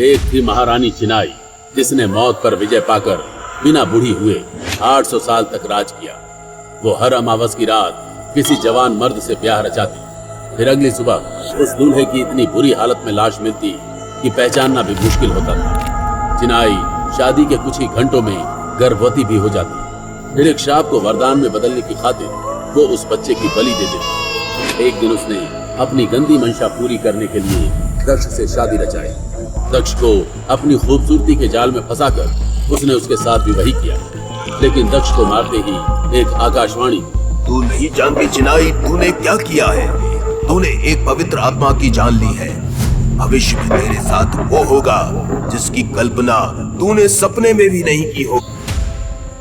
एक थी महारानी चिनाई, जिसने मौत पर विजय पाकर बिना बूढ़ी हुए 800 साल तक राज किया। वो हर अमावस की रात किसी जवान मर्द से ब्याह रचाती। फिर अगली सुबह उस दूल्हे की इतनी बुरी हालत में लाश मिलती कि पहचानना भी मुश्किल होता था। चिनाई शादी के कुछ ही घंटों में गर्भवती भी हो जाती। फिर एक श्राप को वरदान में बदलने की खातिर वो उस बच्चे की बलि दे देती। एक दिन उसने अपनी गंदी मंशा पूरी करने के लिए दक्ष से शादी रचाई। दक्ष को अपनी खूबसूरती के जाल में फंसाकर उसने उसके साथ विवाह किया, लेकिन दक्ष को मारते ही एक आकाशवाणी, तू नहीं जानती चिनाई, तूने क्या किया है? तूने एक पवित्र आत्मा की जान ली है। भविष्य में तेरे साथ वो होगा जिसकी कल्पना तूने सपने में भी नहीं की हो।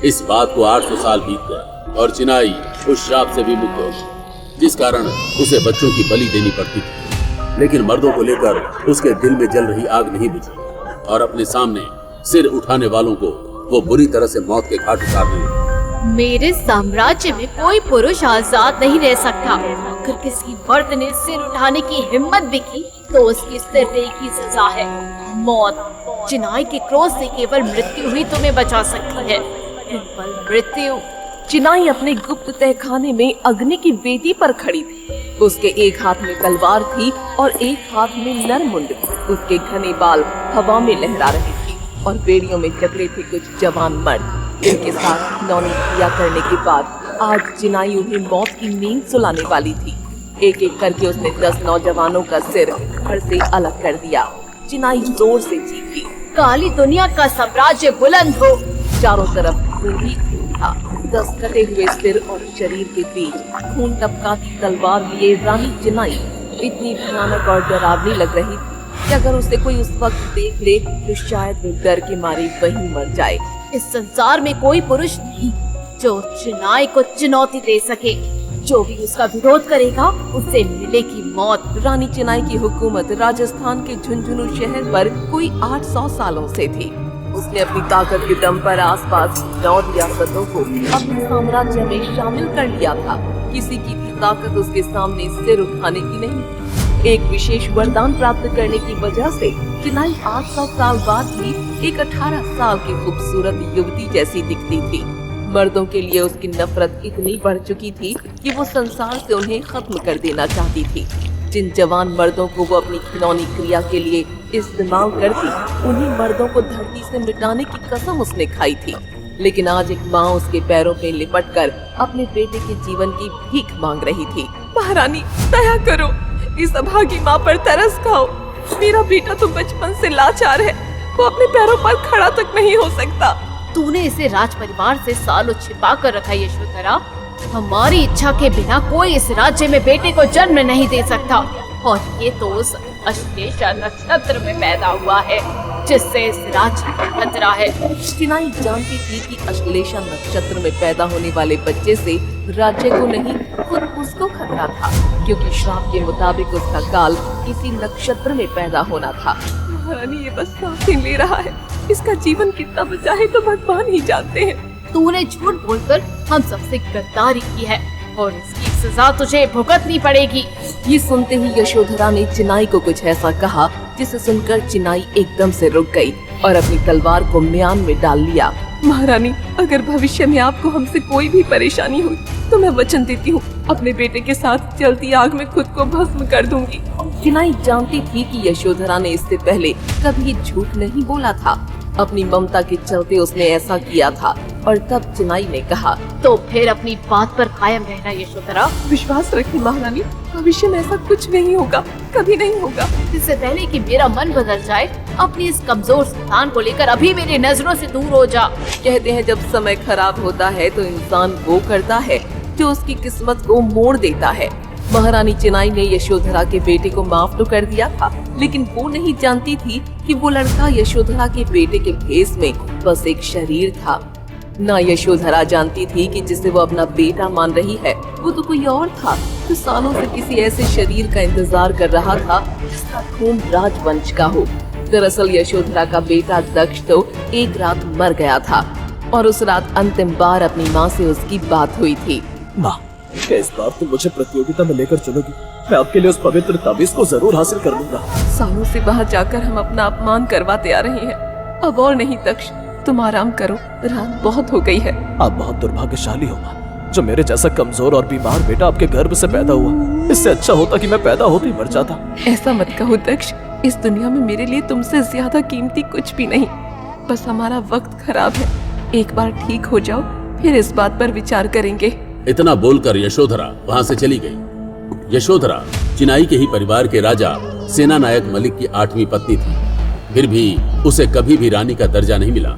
इस बात को 800 साल बीत गए और चिनाई उस श्राप से भी मुक्त हो, जिस कारण उसे बच्चों की बलि देनी पड़ती थी। लेकिन मर्दों को लेकर उसके दिल में जल रही आग नहीं बुझी और अपने सामने सिर उठाने वालों को वो बुरी तरह से मौत के घाट उतारने लगी। मेरे साम्राज्य में कोई पुरुष आजाद नहीं रह सकता। अगर किसी मर्द ने सिर उठाने की हिम्मत भी की तो उसकी सिर्फ एक ही सजा है, मौत। चिनाई के क्रोध से केवल मृत्यु ही तुम्हें बचा सकती है, केवल मृत्यु। चिनाई अपने गुप्त तहखाने में अग्नि की वेदी पर खड़ी थी। उसके एक हाथ में तलवार थी और एक हाथ में नरमुंड। उसके घने बाल हवा में लहरा रहे थे और बेड़ियों में जकड़े थे कुछ जवान मर्द। इनके साथ नौनी क्रिया करने के बाद आज चिनाई उन्हें मौत की नींद सुलाने वाली थी। एक एक करके उसने 10 नौजवानों का सिर धड़ से अलग कर दिया। चिनाई जोर से चीखी, काली दुनिया का साम्राज्य बुलंद हो। चारों तरफ खून ही खून था। 10 कटे हुए सिर और शरीर के बीच खून टपकाती तलवार लिए रानी चिनाई इतनी भयानक और डरावनी लग रही थी कि अगर उसे कोई उस वक्त देख ले तो शायद वो डर के मारे वहीं मर जाए। इस संसार में कोई पुरुष नहीं जो चिनाई को चुनौती दे सके। जो भी उसका विरोध करेगा उससे मिलेगी मौत। रानी चिनाई की हुकूमत राजस्थान के झुंझुनू शहर पर कोई 800 सालों से थी। उसने अपनी ताकत के दम पर आसपास 9 रियासतों को अपने साम्राज्य में शामिल कर लिया था। किसी की भी ताकत उसके सामने सिर उठाने की नहीं। एक विशेष वरदान प्राप्त करने की वजह से चिनाई 800 साल बाद भी एक 18 साल की खूबसूरत युवती जैसी दिखती थी। मर्दों के लिए उसकी नफरत इतनी बढ़ चुकी थी कि वो संसार से उन्हें खत्म कर देना चाहती थी। जिन जवान मर्दों को वो अपनी खिलौनी क्रिया के लिए इस्तेमाल करती, उन्हीं मर्दों को धरती से मिटाने की कसम उसने खाई थी। लेकिन आज एक माँ उसके पैरों पे लिपटकर अपने बेटे के जीवन की भीख मांग रही थी। महारानी, दया करो, इस अभागी माँ पर तरस खाओ। मेरा बेटा तो बचपन से लाचार है, वो अपने पैरों पर खड़ा तक नहीं हो सकता। तूने इसे राज परिवार से सालों छिपा कर रखा यशोधरा। हमारी इच्छा के बिना कोई इस राज्य में बेटे को जन्म नहीं दे सकता, और ये तो उस अश्लेषा नक्षत्र में पैदा हुआ है जिससे इस राज्य को खतरा है। चिनाई जानती थी कि अश्लेषा नक्षत्र में पैदा होने वाले बच्चे से राज्य को नहीं, खुद उसको खतरा था, क्योंकि श्राप के मुताबिक उसका काल किसी नक्षत्र में पैदा होना था। महारानी, ये बस सांसें ले रहा है, इसका जीवन कितना बचा है तो भगवान ही जानते हैं। तूने झूठ बोलकर हम सबसे गद्दारी की है और इसकी सजा तुझे भुगतनी पड़ेगी। ये सुनते ही यशोधरा ने चिनाई को कुछ ऐसा कहा जिसे सुनकर चिनाई एकदम से रुक गई और अपनी तलवार को म्यान में डाल लिया। महारानी, अगर भविष्य में आपको हमसे कोई भी परेशानी हुई तो मैं वचन देती हूँ अपने बेटे के साथ जलती आग में खुद को भस्म कर दूंगी। चिनाई जानती थी कि यशोधरा ने इससे पहले कभी झूठ नहीं बोला था। अपनी ममता के चलते उसने ऐसा किया था। और तब चिनाई ने कहा, तो फिर अपनी बात पर कायम रहना यशोधरा। विश्वास रखिए महारानी, भविष्य में ऐसा कुछ नहीं होगा, कभी नहीं होगा। इससे पहले कि मेरा मन बदल जाए, अपनी इस कमजोर संतान को लेकर अभी मेरी नजरों से दूर हो जा। कहते हैं जब समय खराब होता है तो इंसान वो करता है जो उसकी किस्मत को मोड़ देता है। महारानी चिनाई ने यशोधरा के बेटे को माफ तो कर दिया था, लेकिन वो नहीं जानती थी कि वो लड़का यशोधरा के बेटे के भेष में बस एक शरीर था। ना यशोधरा जानती थी कि जिसे वो अपना बेटा मान रही है वो तो कोई और था, जो सालों से किसी ऐसे शरीर का इंतजार कर रहा था जिसका खून राजवंश का हो। दरअसल यशोधरा का बेटा दक्ष तो एक रात मर गया था और उस रात अंतिम बार अपनी माँ से उसकी बात हुई थी। माँ, क्या इस बार तुम मुझे प्रतियोगिता में लेकर चलोगी? मैं आपके लिए उस पवित्र ताबीज को जरूर हासिल कर लूंगा। सालों से वहाँ जाकर हम अपना अपमान करवाते आ रहे हैं। अब और नहीं दक्ष, तुम आराम करो, रात बहुत हो गई है। आप बहुत दुर्भाग्यशाली हो माँ, जो मेरे जैसा कमजोर और बीमार बेटा आपके गर्भ से पैदा हुआ। इससे अच्छा होता कि मैं पैदा होते ही मर जाता। ऐसा मत कहो दक्ष, इस दुनिया में मेरे लिए तुमसे ज्यादा कीमती कुछ भी नहीं। बस हमारा वक्त खराब है। एक बार ठीक हो जाओ, फिर इस बात पर विचार करेंगे। इतना बोलकर यशोधरा वहां से चली गई। यशोधरा चिनाई के ही परिवार के राजा सेना नायक मलिक की 8वीं पत्नी थी। फिर भी उसे कभी भी रानी का दर्जा नहीं मिला।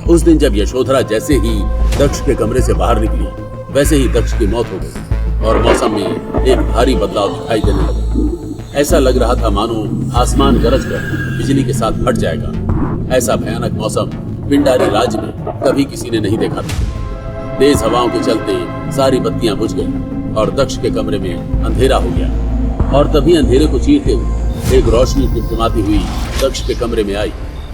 उस दिन जब यशोधरा जैसे ही दक्ष के कमरे से बाहर निकली, वैसे ही दक्ष की मौत हो गई और मौसम में एक भारी बदलाव दिखाई देने लगा। ऐसा लग रहा था मानो आसमान गरज कर बिजली के साथ फट जाएगा। ऐसा भयानक मौसम पिंडारी राज्य में कभी किसी ने नहीं देखा था। तेज हवाओं के चलते सारी बत्तियां बुझ गई और दक्ष के कमरे में अंधेरा हो गया। और तभी अंधेरे को चीरते हुए एक रोशनी टिमटिमाती हुई दक्ष के कमरे में आई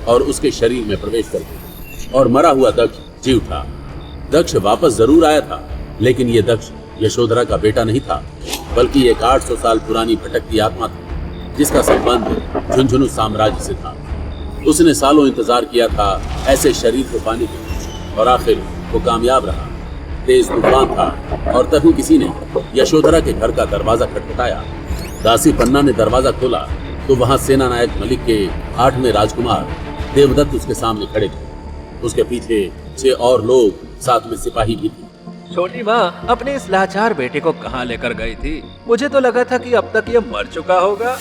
और उसके शरीर में प्रवेश कर गई और मरा हुआ दक्ष जी उठा। दक्ष वापस जरूर आया था, लेकिन ये दक्ष यशोधरा का बेटा नहीं था, बल्कि एक 800 साल पुरानी भटकती आत्मा थी, जिसका संबंध झुंझुनू साम्राज्य से था। उसने सालों इंतजार किया था ऐसे शरीर को पाने के लिए, और आखिर वो कामयाब रहा। तेज तूफान था और तभी किसी ने यशोधरा के घर का दरवाजा खटखटाया। दासी पन्ना ने दरवाजा खोला तो वहां सेना नायक मलिक के 8वें राजकुमार देवदत्त उसके सामने खड़े थे। उसके पीछे 6 और लोग, साथ में सिपाही भी थे। छोटी माँ अपने इस लाचार बेटे को कहाँ लेकर गई थी? मुझे तो लगा था कि अब तक ये मर चुका होगा।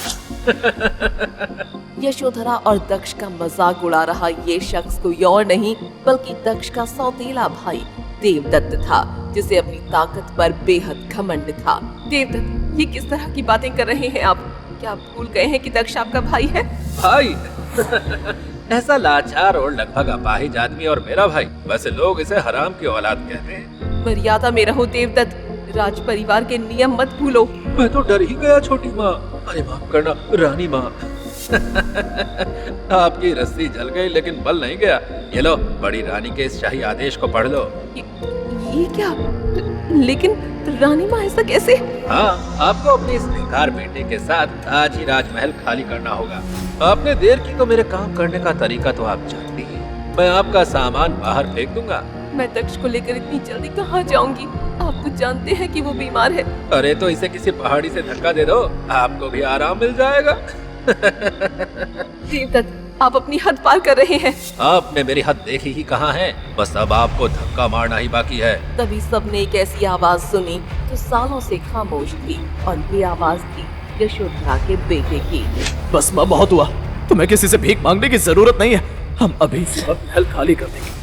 यशोधरा और दक्ष का मजाक उड़ा रहा ये शख्स कोई और नहीं बल्कि दक्ष का सौतेला भाई देवदत्त था, जिसे अपनी ताकत पर बेहद घमंड था। देवदत्त, ये किस तरह की बातें कर रहे हैं आप? क्या आप भूल गए हैं कि दक्ष आपका भाई है? भाई? ऐसा लाचार और लगभग अपाहिज आदमी और मेरा भाई, वैसे लोग इसे हराम की औलाद कहते हैं। मर्यादा में रहो देवदत्त, राज परिवार के नियम मत भूलो। मैं तो डर ही गया छोटी माँ। अरे माफ करना रानी माँ। आपकी रस्सी जल गई लेकिन बल नहीं गया। ये लो, बड़ी रानी के इस शाही आदेश को पढ़ लो। ये क्या? लेकिन रानी माँ ऐसा कैसे? हाँ, आपको अपने इस बेकार बेटे के साथ आज ही राजमहल खाली करना होगा। आपने देर की तो मेरे काम करने का तरीका तो आप जानती हैं। मैं आपका सामान बाहर फेंक दूंगा। मैं दक्ष को लेकर इतनी जल्दी कहाँ जाऊंगी? आप तो जानते हैं कि वो बीमार है। अरे तो इसे किसी पहाड़ी से धक्का दे दो, आपको भी आराम मिल जाएगा। देवदत्त, आप अपनी हद पार कर रहे हैं। आपने मेरी हद देखी ही कहाँ है, बस अब आपको धक्का मारना ही बाकी है। तभी सबने एक ऐसी आवाज सुनी जो सालों से खामोश थी, और ये आवाज थी यशोधरा के बेटे की। बस माँ, बहुत हुआ। तुम्हें किसी से भीख मांगने की जरूरत नहीं है। हम अभी से महल खाली कर देंगे।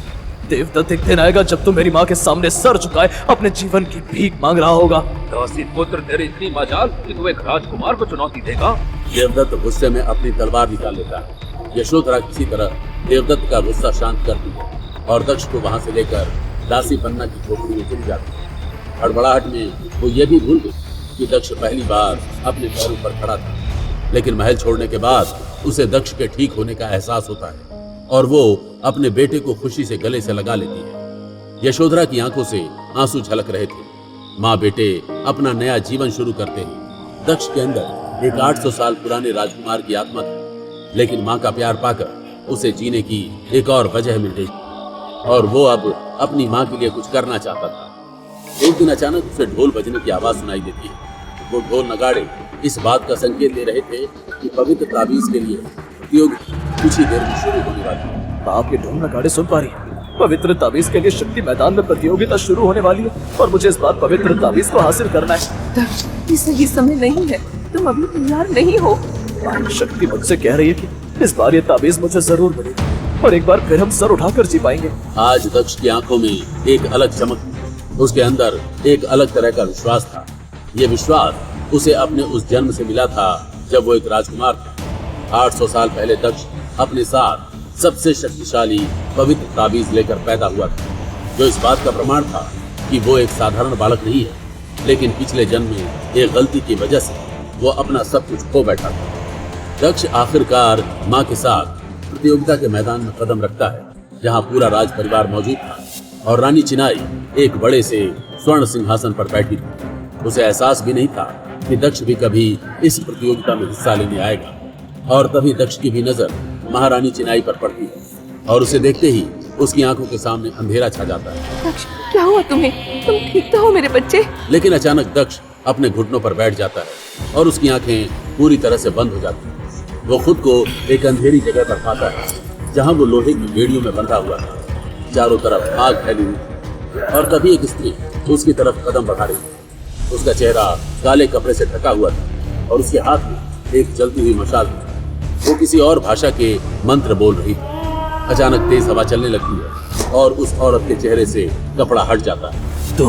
देवदत्त एक दिन आएगा जब तुम मेरी माँ के सामने सर झुकाए अपने जीवन की भीख मांग रहा होगा। दासी पुत्र, तेरी इतनी मजाल कि तू एक राजकुमार को चुनौती देगा? देवदत्त गुस्से में अपनी तलवार निकाल लेता है। यशोधरा किसी तरह देवदत्त का गुस्सा शांत करती है और दक्ष को वहां से लेकर दासी पन्ना की झोपड़ी में चली जाती है। हड़बड़ाहट में वो ये भी भूल गई कि दक्ष पहली बार अपने पैरों पर खड़ा था, लेकिन महल छोड़ने के बाद उसे दक्ष के ठीक होने का एहसास होता है और वो अपने बेटे को खुशी से गले से लगा लेती है। यशोधरा की आंखों से आंसू झलक रहे थे। माँ बेटे अपना नया जीवन शुरू करते हैं। दक्ष के अंदर एक 800 साल पुराने राजकुमार की आत्मा थी, लेकिन माँ का प्यार पाकर उसे जीने की एक और वजह मिल गई और वो अब अपनी माँ के लिए कुछ करना चाहता था। एक दिन अचानक उसे ढोल बजने की आवाज सुनाई देती है। वो ढोल नगाड़े इस बात का संकेत दे रहे थे कि पवित्र ताबीज के लिए प्रतियोगिता कुछ ही देर में शुरू होने वाली है। आप ये ढोल नगाड़े सुन पा रही है? पवित्र ताबीज के लिए शक्ति मैदान में प्रतियोगिता शुरू होने वाली है और मुझे इस बार पवित्र ताबीज को हासिल करना है। दक्ष, ये सही समय नहीं है, तुम अभी तैयार नहीं हो। शक्ति मुझसे कह रही है कि इस बार ये ताबीज मुझे जरूर मिलेगी और एक बार फिर हम सर उठाकर जी पाएंगे। आज दक्ष की आंखों में एक अलग चमक थी। उसके अंदर एक अलग तरह का विश्वास था। ये विश्वास उसे अपने उस जन्म से मिला था जब वो एक राजकुमार था। 800 साल पहले दक्ष अपने साथ सबसे शक्तिशाली पवित्र ताबीज लेकर पैदा हुआ था, जो इस बात का प्रमाण था कि वो एक साधारण बालक नहीं है, लेकिन पिछले जन्म में एक गलती की वजह से वो अपना सब कुछ खो बैठा था। दक्ष आखिरकार माँ के साथ प्रतियोगिता के मैदान में कदम रखता है, जहाँ पूरा राज परिवार मौजूद था और रानी चिनाई एक बड़े से स्वर्ण सिंहासन पर बैठी थी। उसे एहसास भी नहीं था कि दक्ष भी कभी इस प्रतियोगिता में हिस्सा लेने आएगा। और तभी दक्ष की भी नजर महारानी चिनाई पर पड़ती है और उसे देखते ही उसकी आंखों के सामने अंधेरा छा जाता है। दक्ष, क्या हुआ तुम्हें? तुम ठीक तो हो मेरे बच्चे? लेकिन अचानक दक्ष अपने घुटनों पर बैठ जाता है और उसकी आंखें पूरी तरह से बंद हो जाती हैं। वो खुद को एक अंधेरी जगह पर पाता है जहां वो लोहे की बेड़ियों में बंधा हुआ था। चारों तरफ आग फैली हुई और तभी एक स्त्री उसकी तरफ कदम बढ़ा रही थी। उसका चेहरा काले कपड़े से ढका हुआ था और उसके हाथ में एक जलती हुई मशाल थी। वो किसी और भाषा के मंत्र बोल रही थी। अचानक तेज हवा चलने लगती है और उस औरत के चेहरे से कपड़ा हट जाता है। तो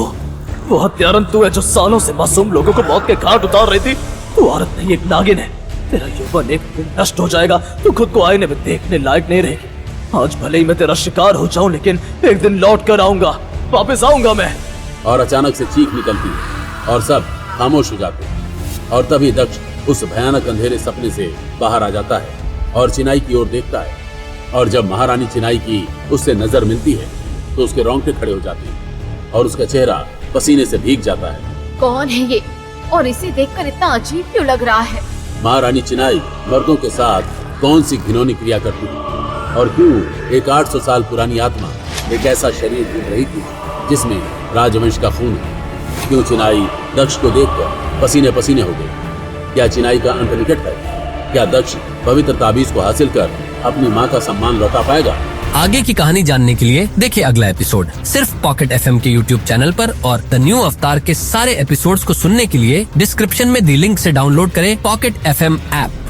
वो हत्यारन तू है जो सालों से मासूम लोगों को मौत के घाट उतार रही थी। तू औरत नहीं, एक नागिन है। तेरा यौवन एक दिन नष्ट हो जाएगा। तू खुद को आईने में देखने लायक नहीं रहेगी। आज भले ही मैं तेरा शिकार हो जाऊं, लेकिन एक दिन लौट कर आऊंगा, वापस आऊंगा मैं। और अचानक से चीख निकलती है और सब खामोश हो जाते हैं। और तभी दक्ष उस भयानक अंधेरे सपने से बाहर आ जाता है और चिनाई की ओर देखता है। और जब महारानी चिनाई की उससे नजर मिलती है तो उसके रोंगटे खड़े हो जाते हैं और उसका चेहरा पसीने से भीग जाता है। कौन है ये और इसे देखकर इतना अजीब क्यों लग रहा है? महारानी चिनाई मर्दों के साथ कौन सी घिनौनी क्रिया करती थी और क्यों एक 800 साल पुरानी आत्मा एक ऐसा शरीर ढूंढ रही थी जिसमें राजवंश का खून है? क्यों चिनाई दक्ष को देखकर पसीने पसीने हो गई? क्या चिनाई का अंत निकट है? क्या दक्ष पवित्र ताबीज को हासिल कर अपनी माँ का सम्मान लौटा पाएगा? आगे की कहानी जानने के लिए देखिए अगला एपिसोड सिर्फ पॉकेट FM के YouTube चैनल पर। और द न्यू अवतार के सारे एपिसोड्स को सुनने के लिए डिस्क्रिप्शन में दी लिंक से डाउनलोड करें पॉकेट FM ऐप।